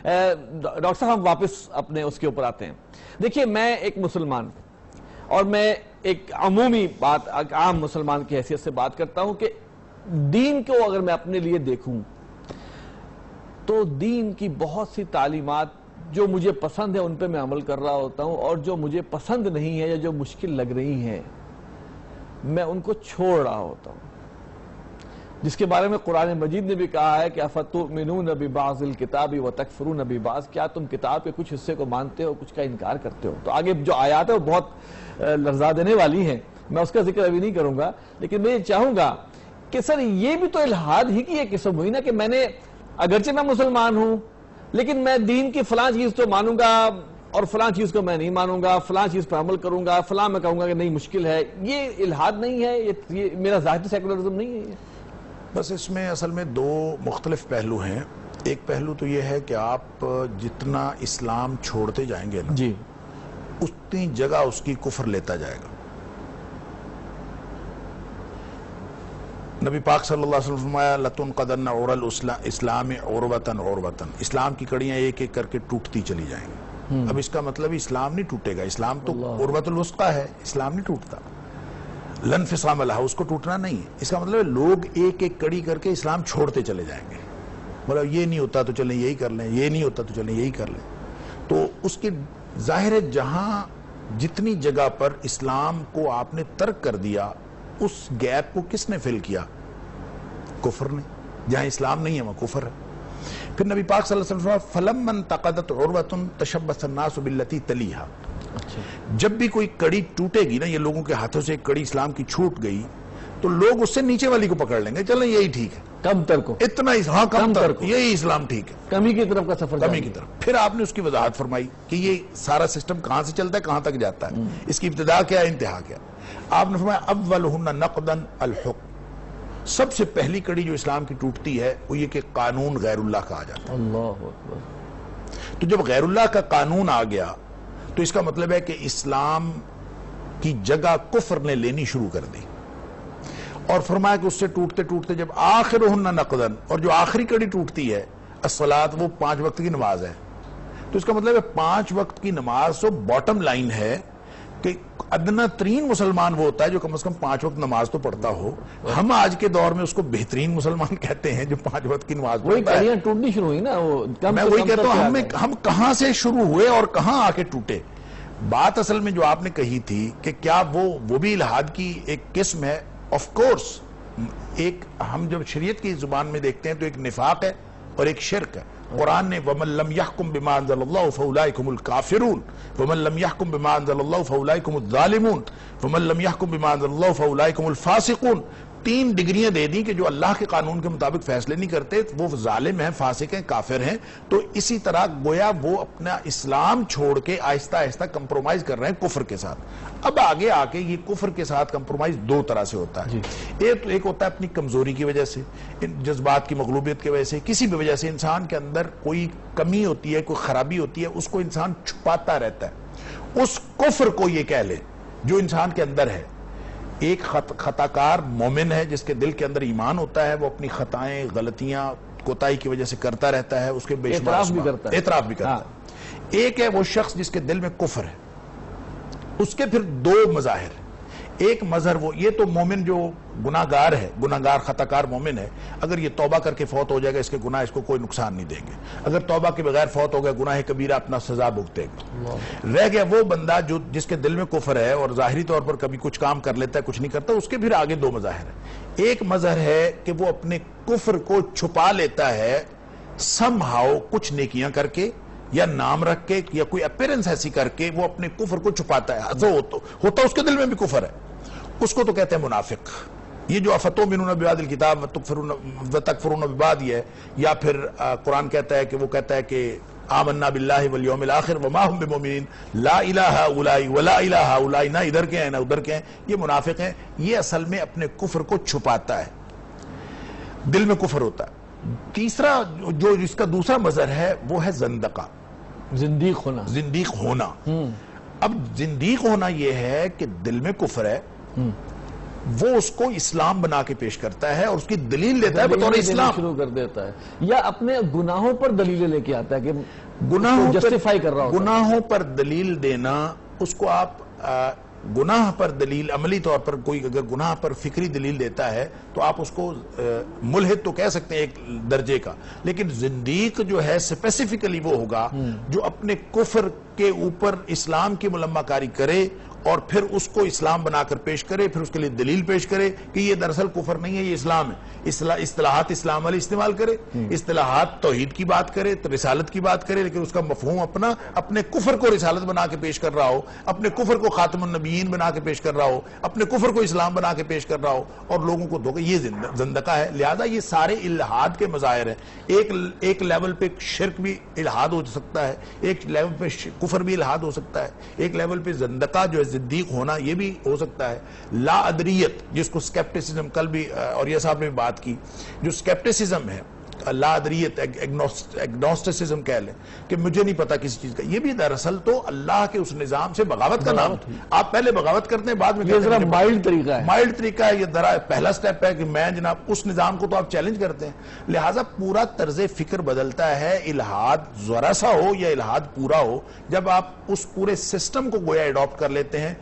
Doctor صاحب ہم واپس اپنے اس کے اوپر آتے ہیں. دیکھیے میں ایک مسلمان اور میں ایک عمومی بات عام مسلمان کی حیثیت سے بات کرتا ہوں کہ دین کو اگر میں اپنے لیے دیکھوں تو دین کی بہت سی تعلیمات جو مجھے پسند ہے ان پہ میں عمل کر رہا ہوتا ہوں، اور جو مجھے پسند نہیں ہے یا جو مشکل لگ رہی ہیں میں ان کو چھوڑ رہا ہوتا ہوں، جس کے بارے میں قرآن مجید نے بھی کہا ہے کہ اَفَتُؤْمِنُونَ بِبَعْضِ الْكِتَابِ وَتَكْفُرُونَ بِبَعْضٍ، کیا تم کتاب کے کچھ حصے کو مانتے ہو کچھ کا انکار کرتے ہو. تو آگے جو آیات ہے وہ بہت لرزا دینے والی ہیں، میں اس کا ذکر ابھی نہیں کروں گا، لیکن میں یہ چاہوں گا کہ سر یہ بھی تو الحاد ہی کی ایک قسم ہوئی نا کہ میں نے اگرچہ میں مسلمان ہوں لیکن میں دین کی فلاں چیز تو مانوں گا اور فلاں چیز کو میں نہیں مانوں گا، فلاں چیز پر عمل کروں گا، فلاں میں کہوں گا کہ نہیں مشکل ہے. یہ الحاد نہیں ہے، یہ میرا ذاتی سیکولرزم نہیں ہے. بس اس میں اصل میں دو مختلف پہلو ہیں. ایک پہلو تو یہ ہے کہ آپ جتنا اسلام چھوڑتے جائیں گے نا جی اتنی جگہ اس کی کفر لیتا جائے گا. نبی پاک صلی اللہ علیہ وسلم فرمایا لَتُنْقَدَنَّ عُرَى الْإِسْلَامِ عُرْوَةً عُرْوَةً، اسلام کی کڑیاں ایک ایک کر کے ٹوٹتی چلی جائیں گی. اب اس کا مطلب اسلام نہیں ٹوٹے گا، اسلام تو عُرْوَةُ الْوُسْقَى ہے، اسلام نہیں ٹوٹتا. لن فصام لہا، اس کو ٹوٹنا نہیں ہے. اس کا مطلب ہے لوگ ایک ایک کڑی کر کے اسلام چھوڑتے چلے جائیں گے. مطلب یہ نہیں ہوتا تو چلیں یہی کر لیں، یہ نہیں ہوتا تو چلیں یہی کر لیں. تو اس کی ظاہر ہے جہاں جتنی جگہ پر اسلام کو آپ نے ترک کر دیا اس گیپ کو کس نے فل کیا؟ کفر نے. جہاں اسلام نہیں ہے وہاں کفر ہے. پھر نبی پاک صلی اللہ علیہ وسلم فَلَمَّا انْتَقَدَتْ عُرْوَةٌ تَشَبَّثَ النَّاسُ بِالَّتِي تَلِيهَا، جب بھی کوئی کڑی ٹوٹے گی نا، یہ لوگوں کے ہاتھوں سے ایک کڑی اسلام کی چھوٹ گئی تو لوگ اس سے نیچے والی کو پکڑ لیں گے، چلیں یہی ٹھیک ہے، کم تر کو، اتنا ہاں کم تر کو، یہی اسلام ٹھیک ہے، کمی کی طرف کا سفر، کمی کی طرف. پھر آپ نے اس کی وضاحت فرمائی کہ یہ سارا سسٹم کہاں سے چلتا ہے کہاں تک جاتا ہے، اس کی ابتدا کیا ہے انتہا کیا. آپ نے فرمایا اولہن نقداً الحکم، سب سے پہلی کڑی جو اسلام کی ٹوٹتی ہے وہ یہ کہ قانون غیر اللہ کا آ جاتا ہے. اللہ اکبر. تو جب غیر اللہ کا قانون آ گیا تو اس کا مطلب ہے کہ اسلام کی جگہ کفر نے لینی شروع کر دی. اور فرمایا کہ اس سے ٹوٹتے ٹوٹتے جب آخرہن نقداً، اور جو آخری کڑی ٹوٹتی ہے الصلاۃ، وہ 5 وقت کی نماز ہے. تو اس کا مطلب ہے 5 وقت کی نماز تو باٹم لائن ہے کہ ادنا ترین مسلمان وہ ہوتا ہے جو کم از کم 5 وقت نماز تو پڑھتا ہو. ہم آج کے دور میں اس کو بہترین مسلمان کہتے ہیں جو 5 وقت کی نماز پڑھتا ہے. وہی کڑیاں ٹوٹنی شروع ہوئی نا. میں وہی کہتا ہوں ہم کہاں سے شروع ہوئے اور کہاں آ کے ٹوٹے. بات اصل میں جو آپ نے کہی تھی کہ کیا وہ بھی الحاد کی ایک قسم ہے. آف کورس ایک ہم جب شریعت کی زبان میں دیکھتے ہیں تو ایک نفاق ہے اور ایک شرک ہے. قرآن نے وَمَن لَمْ يَحْكُمْ بِمَا أَنزَلَ اللَّهُ فَأُولَٰئِكَ هُمُ الْكَافِرُونَ وَمَن لَمْ يَحْكُمْ بِمَا أَنزَلَ اللَّهُ فَأُولَٰئِكَ هُمُ الظَّالِمُونَ وَمَن لَمْ يَحْكُمْ بِمَا أَنزَلَ اللَّهُ فَأُولَٰئِكَ هُمُ الْفَاسِقُونَ. 3 ڈگریاں دے دی کہ جو اللہ کے قانون کے مطابق فیصلے نہیں کرتے وہ ظالم ہیں، فاسق ہیں، کافر ہیں. تو اسی طرح گویا وہ اپنا اسلام چھوڑ کے آہستہ آہستہ کمپرومائز کر رہے ہیں کفر کے ساتھ. اب آگے آ کے یہ کفر کے ساتھ کمپرومائز 2 طرح سے ہوتا ہے. ایک ہوتا ہے اپنی کمزوری کی وجہ سے، جذبات کی مغلوبیت کی وجہ سے، کسی بھی وجہ سے انسان کے اندر کوئی کمی ہوتی ہے، کوئی خرابی ہوتی ہے، اس کو انسان چھپاتا رہتا ہے. اس کفر کو یہ کہہ لے جو انسان کے اندر ہے. ایک خطاکار مومن ہے جس کے دل کے اندر ایمان ہوتا ہے، وہ اپنی خطائیں، غلطیاں، کوتاہی کی وجہ سے کرتا رہتا ہے، اس کے بے شمار اعتراف بھی کرتا ہے. ایک ہے وہ شخص جس کے دل میں کفر ہے. اس کے پھر 2 مظاہر. ایک مظہر وہ یہ تو مومن جو گناہگار ہے، گناہگار خطاکار مومن ہے، اگر یہ توبہ کر کے فوت ہو جائے گا اس کے گناہ اس کو کوئی نقصان نہیں دیں گے. اگر توبہ کے بغیر فوت ہو گیا گناہ کبیرہ اپنا سزا بھگتے گا. رہ گیا وہ بندہ جس کے دل میں کفر ہے اور ظاہری طور پر کبھی کچھ کام کر لیتا ہے کچھ نہیں کرتا. اس کے پھر آگے 2 مظاہر ہیں. ایک مظہر ہے کہ وہ اپنے کفر کو چھپا لیتا ہے سم ہاؤ، کچھ نیکیاں کر کے یا نام رکھ کے یا کوئی اپیرنس ایسی کر کے وہ اپنے کفر کو چھپاتا ہے. ہوتا اس کے دل میں بھی کفر ہے، اس کو تو کہتے ہیں منافق. یہ جو افتؤمنون ببعض الکتاب وتکفرون ببعض ہے، یا پھر قرآن کہتا ہے کہ وہ کہتا ہے کہ آمنا باللہ والیوم الآخر وما ہم بمؤمنین لا الہ اولئک ولا الہ اولئک، نہ ادھر کے ہیں نہ ادھر کے ہیں. یہ منافق ہیں. یہ اصل میں اپنے کفر کو چھپاتا ہے، دل میں کفر ہوتا ہے. تیسرا جو اس کا دوسرا مظہر ہے وہ ہے زندقہ، زندیق ہونا. اب زندیق ہونا یہ ہے کہ دل میں کفر ہے وہ اس کو اسلام بنا کے پیش کرتا ہے اور اس کی دلیل لیتا ہے بطور اسلام، شروع کر دیتا ہے، یا اپنے گناہوں پر دلیلیں لے کے آتا ہے کہ گناہوں جسٹیفائی کر رہا ہوتا ہے۔ گناہوں پر دلیل دینا، اس کو آپ گناہ پر دلیل، عملی طور پر کوئی اگر گناہ پر فکری دلیل دیتا ہے تو آپ اس کو ملحد تو کہہ سکتے ہیں ایک درجے کا، لیکن زندیق جو ہے سپیسیفکلی وہ ہوگا جو اپنے کفر کے اوپر اسلام کی ملمہ کاری کرے اور پھر اس کو اسلام بنا کر پیش کرے، پھر اس کے لیے دلیل پیش کرے کہ یہ دراصل کفر نہیں ہے، یہ اسلام ہے، اصطلاحات اسلام والی استعمال کرے، اصطلاحات توحید کی بات کرے، رسالت کی بات کرے، لیکن اس کا مفہوم اپنے کفر کو رسالت بنا کے پیش کر رہا ہو، اپنے کفر کو خاتم النبیین بنا کے پیش کر رہا ہو، اپنے کفر کو اسلام بنا کے پیش کر رہا ہو اور لوگوں کو دھوکہ، یہ زندقہ ہے۔ لہذا یہ سارے الہاد کے مظاہر ہیں۔ ایک لیول پہ شرک بھی الہاد ہو سکتا ہے، ایک لیول پہ کفر بھی الہاد ہو سکتا ہے، ایک لیول پہ زندقہ جو ہے صدیق ہونا یہ بھی ہو سکتا ہے۔ لا ادریت جس کو سکیپٹسزم، کل بھی اور یہ صاحب نے بات کی، جو سکیپٹسزم ہے، لا ادریت، ایگنوسٹسزم کہہ لیں کہ مجھے نہیں پتا کسی چیز کا، یہ بھی دراصل تو اللہ کے اس نظام سے بغاوت کا نام ہے۔ آپ پہلے بغاوت کرتے ہیں، بعد میں یہ ذرا مائلڈ طریقہ ہے، مائلڈ طریقہ ہے، یہ پہلا سٹیپ ہے کہ میں جناب اس نظام کو تو آپ چیلنج کرتے ہیں۔ لہٰذا پورا طرز فکر بدلتا ہے، الہاد ذرا سا ہو یا الہاد پورا ہو، جب آپ اس پورے سسٹم کو گویا اڈاپٹ کر لیتے ہیں